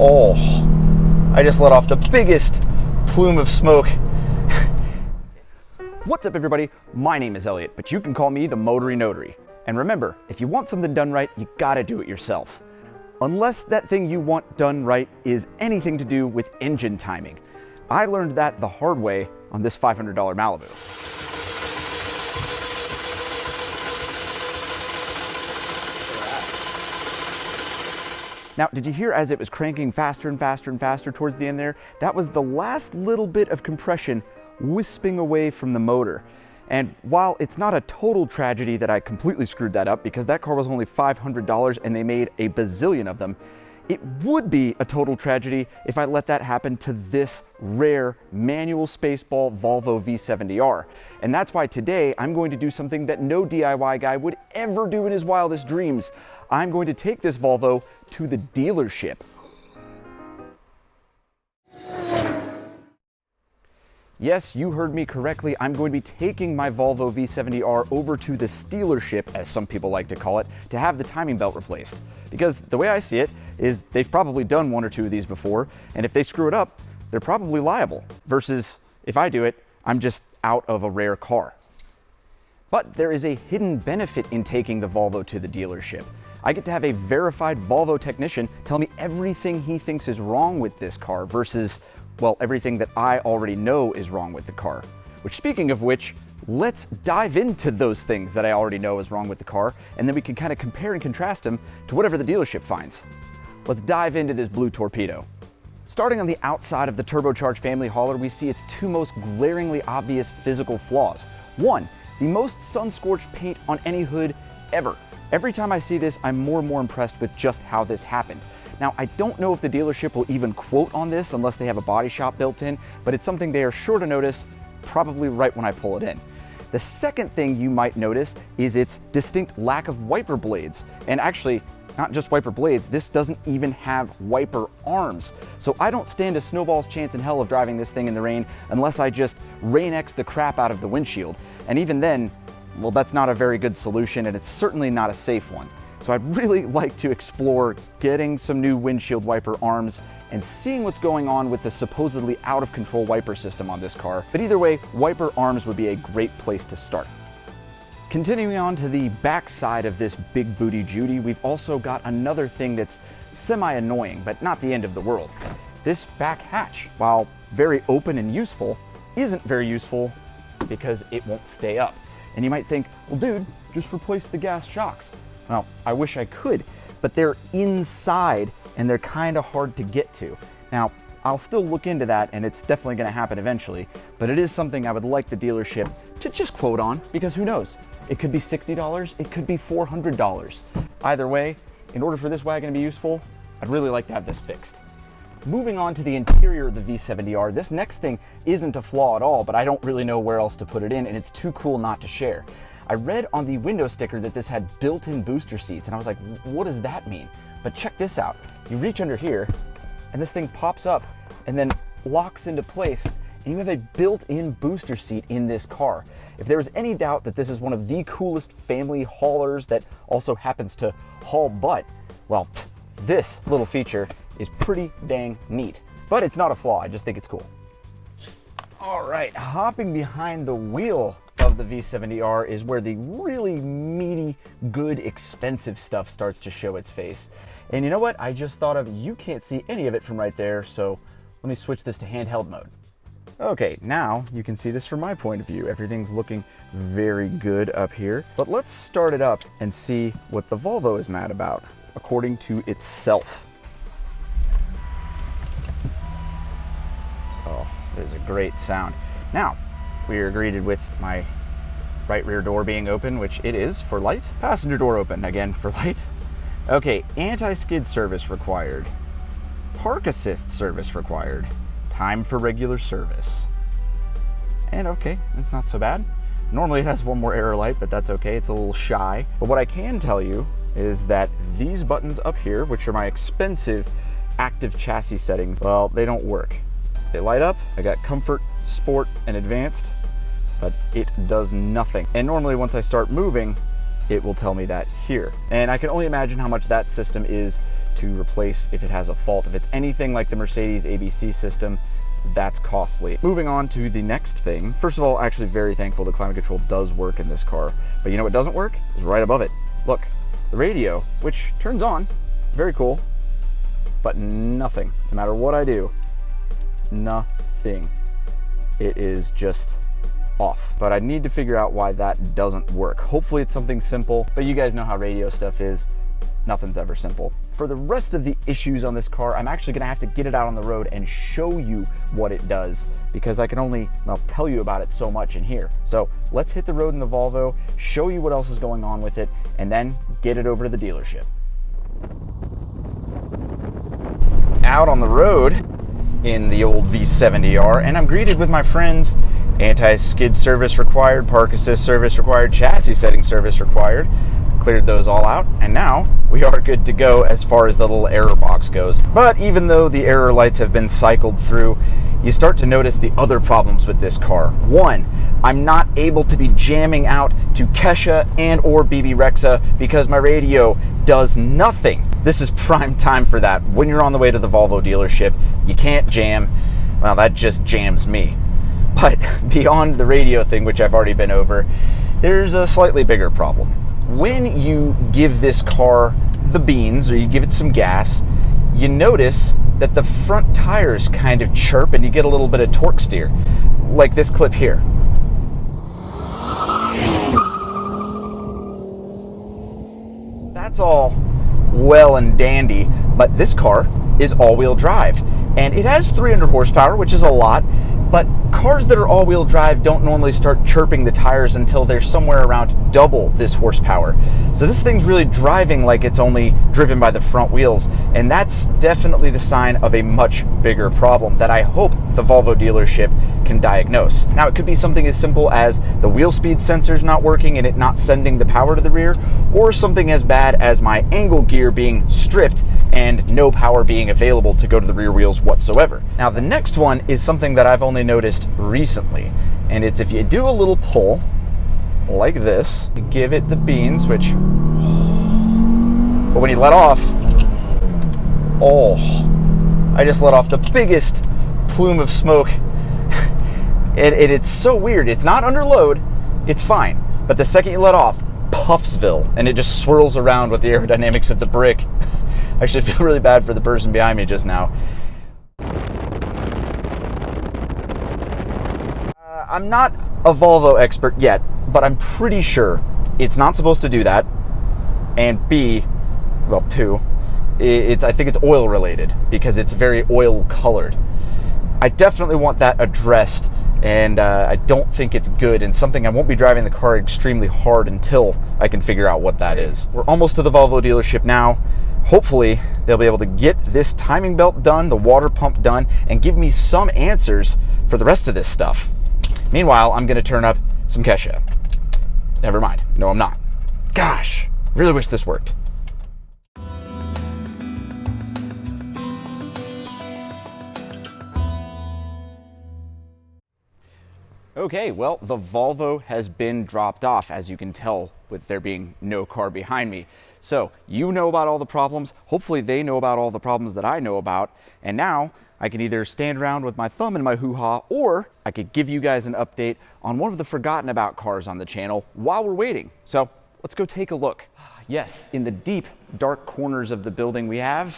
Oh, I just let off the biggest plume of smoke. What's up, everybody? My name is Elliott, but you can call me the Motory Notary. And remember, if you want something done right, you gotta do it yourself. Unless that thing you want done right is anything to do with engine timing. I learned that the hard way on this $500 Malibu. Now, did you hear as it was cranking faster and faster and faster towards the end there? That was the last little bit of compression wisping away from the motor. And while it's not a total tragedy that I completely screwed that up, because that car was only $500 and they made a bazillion of them, it would be a total tragedy if I let that happen to this rare manual Spaceball Volvo V70R. And that's why today I'm going to do something that no DIY guy would ever do in his wildest dreams. I'm going to take this Volvo to the dealership. Yes, you heard me correctly. I'm going to be taking my Volvo V70R over to the dealership, as some people like to call it, to have the timing belt replaced. Because the way I see it is they've probably done one or two of these before, and if they screw it up, they're probably liable. Versus if I do it, I'm just out of a rare car. But there is a hidden benefit in taking the Volvo to the dealership. I get to have a verified Volvo technician tell me everything he thinks is wrong with this car versus, well, everything that I already know is wrong with the car. Which, speaking of which, let's dive into those things that I already know is wrong with the car, and then we can kind of compare and contrast them to whatever the dealership finds. Let's dive into this blue torpedo. Starting on the outside of the turbocharged family hauler, we see its two most glaringly obvious physical flaws. One, the most sun-scorched paint on any hood ever. Every time I see this, I'm more and more impressed with just how this happened. Now, I don't know if the dealership will even quote on this unless they have a body shop built in, but it's something they are sure to notice probably right when I pull it in. The second thing you might notice is its distinct lack of wiper blades. And actually, not just wiper blades, this doesn't even have wiper arms. So I don't stand a snowball's chance in hell of driving this thing in the rain unless I just Rain-X the crap out of the windshield. And even then, well, that's not a very good solution, and it's certainly not a safe one. So I'd really like to explore getting some new windshield wiper arms and seeing what's going on with the supposedly out of control wiper system on this car. But either way, wiper arms would be a great place to start. Continuing on to the back side of this big booty Judy, we've also got another thing that's semi-annoying, but not the end of the world. This back hatch, while very open and useful, isn't very useful because it won't stay up. And you might think, well, dude, just replace the gas shocks. Well, I wish I could, but they're inside and they're kind of hard to get to. Now, I'll still look into that, and it's definitely going to happen eventually, but it is something I would like the dealership to just quote on, because who knows? It could be $60, it could be $400. Either way, in order for this wagon to be useful, I'd really like to have this fixed. Moving on to the interior of the V70R, this next thing isn't a flaw at all, but I don't really know where else to put it in, and it's too cool not to share. I read on the window sticker that this had built-in booster seats, and I was like, what does that mean? But check this out. You reach under here, and this thing pops up and then locks into place, and you have a built-in booster seat in this car. If there was any doubt that this is one of the coolest family haulers that also happens to haul butt, well, this little feature is pretty dang neat. But it's not a flaw, I just think it's cool. All right, hopping behind the wheel of the V70R is where the really meaty, good, expensive stuff starts to show its face. And you know what? I just thought of, you can't see any of it from right there, so let me switch this to handheld mode. Okay, now you can see this from my point of view. Everything's looking very good up here. But let's start it up and see what the Volvo is mad about, according to itself. Oh, there's a great sound. Now, we are greeted with my right rear door being open, which it is for light. Passenger door open, again for light. Okay, anti-skid service required. Park assist service required. Time for regular service. And okay, that's not so bad. Normally it has one more error light, but that's okay, it's a little shy. But what I can tell you is that these buttons up here, which are my expensive active chassis settings, well, they don't work. They light up. I got comfort, sport, and advanced, but it does nothing. And normally once I start moving, it will tell me that here. And I can only imagine how much that system is to replace if it has a fault. If it's anything like the Mercedes ABC system, that's costly. Moving on to the next thing. First of all, actually very thankful the climate control does work in this car. But you know what doesn't work? Is right above it. Look, the radio, which turns on, very cool, but nothing. No matter what I do, nothing. It is just off. But I need to figure out why that doesn't work. Hopefully it's something simple, but you guys know how radio stuff is. Nothing's ever simple. For the rest of the issues on this car, I'm actually gonna have to get it out on the road and show you what it does, because I can only, well, tell you about it so much in here. So let's hit the road in the Volvo, show you what else is going on with it, and then get it over to the dealership. Out on the road in the old V70R, and I'm greeted with my friends: anti-skid service required, park assist service required, chassis setting service required. Cleared those all out, and now we are good to go as far as the little error box goes. But even though the error lights have been cycled through, you start to notice the other problems with this car. One, I'm not able to be jamming out to Kesha and or BB Rexa because my radio does nothing. This is prime time for that. When you're on the way to the Volvo dealership, you can't jam. Well, that just jams me. But beyond the radio thing, which I've already been over, there's a slightly bigger problem. When you give this car the beans, or you give it some gas, you notice that the front tires kind of chirp and you get a little bit of torque steer, like this clip here. That's all well and dandy, but this car is all-wheel drive, and it has 300 horsepower, which is a lot, but cars that are all-wheel drive don't normally start chirping the tires until they're somewhere around double this horsepower. So this thing's really driving like it's only driven by the front wheels, and that's definitely the sign of a much bigger problem that I hope the Volvo dealership can diagnose. Now, it could be something as simple as the wheel speed sensor's not working and it not sending the power to the rear, or something as bad as my angle gear being stripped and no power being available to go to the rear wheels whatsoever. Now, the next one is something that I've only noticed recently, and it's if you do a little pull like this, you give it the beans, which, but when you let off, oh, I just let off the biggest plume of smoke. It's so weird. It's not under load, it's fine, but the second you let off, Puffsville, and it just swirls around with the aerodynamics of the brick. I actually feel really bad for the person behind me just now. I'm not a Volvo expert yet, but I'm pretty sure it's not supposed to do that. And B, well, two, I think it's oil related because it's very oil colored. I definitely want that addressed, and I don't think it's good, and something I won't be driving the car extremely hard until I can figure out what that is. We're almost to the Volvo dealership now. Hopefully they'll be able to get this timing belt done, the water pump done, and give me some answers for the rest of this stuff. Meanwhile, I'm gonna turn up some Kesha. Never mind, no I'm not. Gosh, really wish this worked. Okay, well, the Volvo has been dropped off, as you can tell with there being no car behind me. So you know about all the problems. Hopefully they know about all the problems that I know about. And now I can either stand around with my thumb in my hoo-ha, or I could give you guys an update on one of the forgotten about cars on the channel while we're waiting. So let's go take a look. Yes, in the deep, dark corners of the building, we have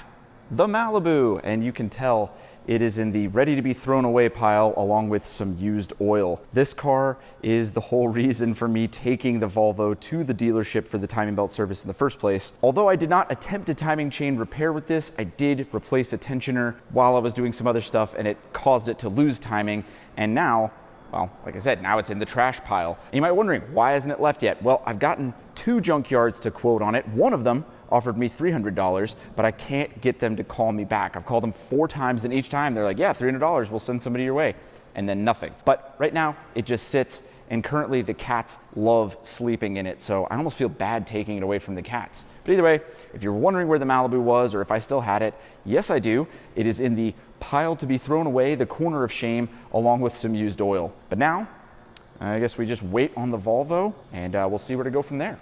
the Malibu, and you can tell it is in the ready to be thrown away pile along with some used oil. This car is the whole reason for me taking the Volvo to the dealership for the timing belt service in the first place. Although I did not attempt a timing chain repair with this, I did replace a tensioner while I was doing some other stuff, and it caused it to lose timing. And now, well, like I said, now it's in the trash pile. And you might be wondering, why hasn't it left yet? Well, I've gotten 2 junkyards to quote on it. One of them offered me $300, but I can't get them to call me back. I've called them 4 times, and each time they're like, yeah, $300, we'll send somebody your way, and then nothing. But right now it just sits, and currently the cats love sleeping in it, so I almost feel bad taking it away from the cats. But either way, if you're wondering where the Malibu was or if I still had it, yes I do. It is in the pile to be thrown away, the corner of shame, along with some used oil. But now I guess we just wait on the Volvo, and we'll see where to go from there.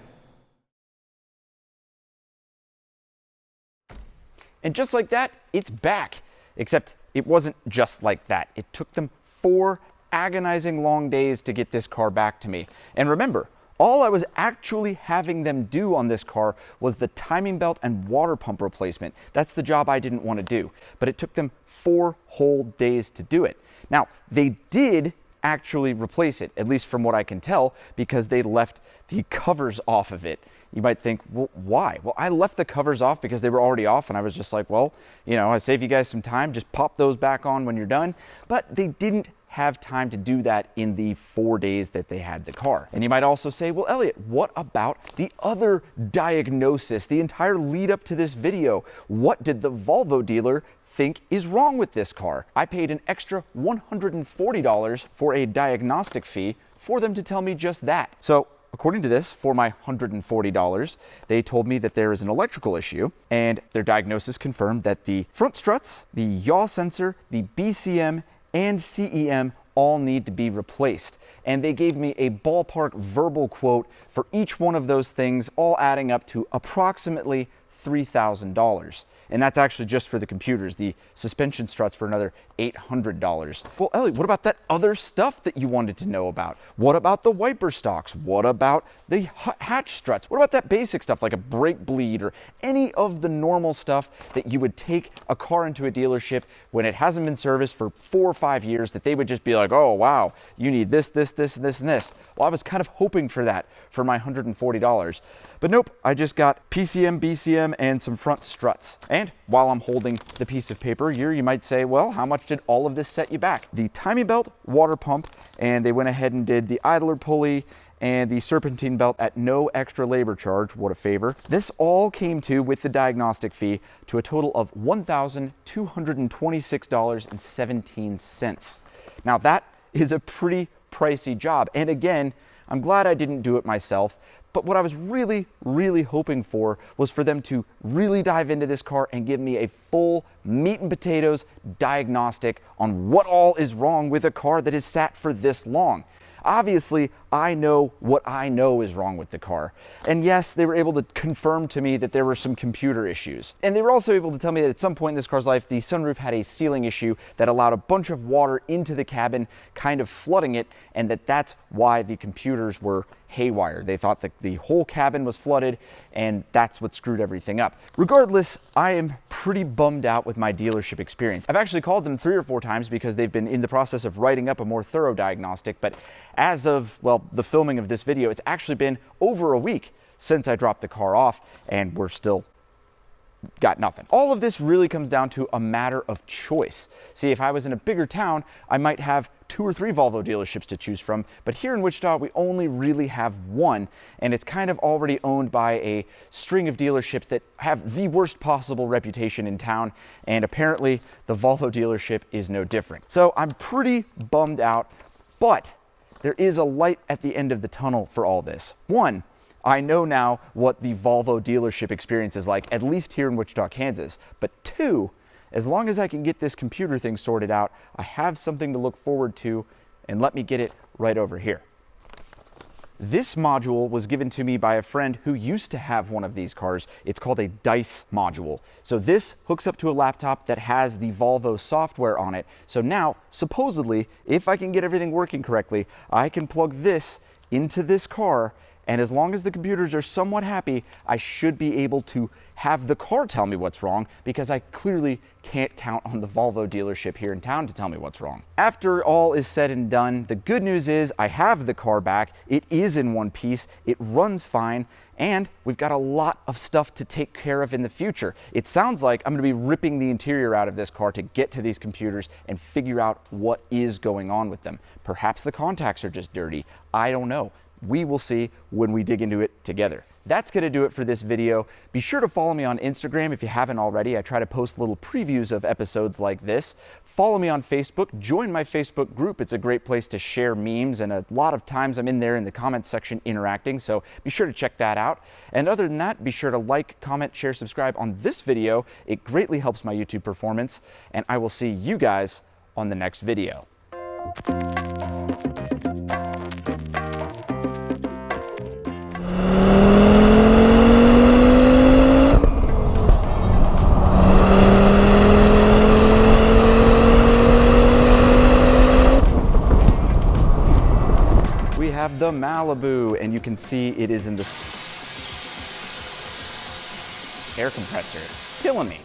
And just like that, it's back. Except it wasn't just like that. It took them 4 agonizing long days to get this car back to me. And remember, all I was actually having them do on this car was the timing belt and water pump replacement. That's the job I didn't want to do. But it took them 4 whole days to do it. Now, they did actually replace it, at least from what I can tell, because they left the covers off of it. You might think, well, why? Well, I left the covers off because they were already off, and I was just like, well, you know, I save you guys some time, just pop those back on when you're done. But they didn't have time to do that in the 4 days that they had the car. And you might also say, well, Elliott, what about the other diagnosis, the entire lead up to this video? What did the Volvo dealer think is wrong with this car? I paid an extra $140 for a diagnostic fee for them to tell me just that. So according to this, for my $140, they told me that there is an electrical issue, and their diagnosis confirmed that the front struts, the yaw sensor, the BCM, and CEM all need to be replaced. And they gave me a ballpark verbal quote for each one of those things, all adding up to approximately $3,000. And that's actually just for the computers. The suspension struts for another $800. Well, Elliott, what about that other stuff that you wanted to know about? What about the wiper stocks? What about the hatch struts? What about that basic stuff like a brake bleed or any of the normal stuff that you would take a car into a dealership when it hasn't been serviced for 4 or 5 years, that they would just be like, oh, wow, you need this, this, this, and this, and this. Well, I was kind of hoping for that for my $140. But nope, I just got PCM, BCM, and some front struts. And while I'm holding the piece of paper here, you might say, well, how much did all of this set you back? The timing belt, water pump, and they went ahead and did the idler pulley and the serpentine belt at no extra labor charge. What a favor. This all came to, with the diagnostic fee, to a total of $1,226.17. Now that is a pretty pricey job. And again, I'm glad I didn't do it myself. But what I was really, really hoping for was for them to really dive into this car and give me a full meat and potatoes diagnostic on what all is wrong with a car that has sat for this long. Obviously, I know what I know is wrong with the car. And yes, they were able to confirm to me that there were some computer issues. And they were also able to tell me that at some point in this car's life, the sunroof had a sealing issue that allowed a bunch of water into the cabin, kind of flooding it, and that's why the computers were haywire. They thought that the whole cabin was flooded, and that's what screwed everything up. Regardless, I am pretty bummed out with my dealership experience. I've actually called them 3 or 4 times because they've been in the process of writing up a more thorough diagnostic, but as of, well, the filming of this video, it's actually been over a week since I dropped the car off, and we're still got nothing. All of this really comes down to a matter of choice. See, if I was in a bigger town, I might have 2 or 3 Volvo dealerships to choose from, but here in Wichita, we only really have one, and it's kind of already owned by a string of dealerships that have the worst possible reputation in town, and apparently the Volvo dealership is no different. So I'm pretty bummed out, but there is a light at the end of the tunnel for all this. One, I know now what the Volvo dealership experience is like, at least here in Wichita, Kansas. But 2, as long as I can get this computer thing sorted out, I have something to look forward to, and let me get it right over here. This module was given to me by a friend who used to have one of these cars. It's called a DICE module. So this hooks up to a laptop that has the Volvo software on it. So now, supposedly, if I can get everything working correctly, I can plug this into this car, and as long as the computers are somewhat happy, I should be able to have the car tell me what's wrong, because I clearly can't count on the Volvo dealership here in town to tell me what's wrong. After all is said and done, the good news is I have the car back. It is in one piece, it runs fine, and we've got a lot of stuff to take care of in the future. It sounds like I'm gonna be ripping the interior out of this car to get to these computers and figure out what is going on with them. Perhaps the contacts are just dirty. I don't know. We will see when we dig into it together. That's going to do it for this video. Be sure to follow me on Instagram if you haven't already. I try to post little previews of episodes like this. Follow me on Facebook. Join my Facebook group. It's a great place to share memes, and a lot of times I'm in there in the comments section interacting, so be sure to check that out. And other than that, be sure to like, comment, share, subscribe on this video. It greatly helps my YouTube performance, and I will see you guys on the next video. we have the Malibu, and you can see it is in the air compressor. Killing me.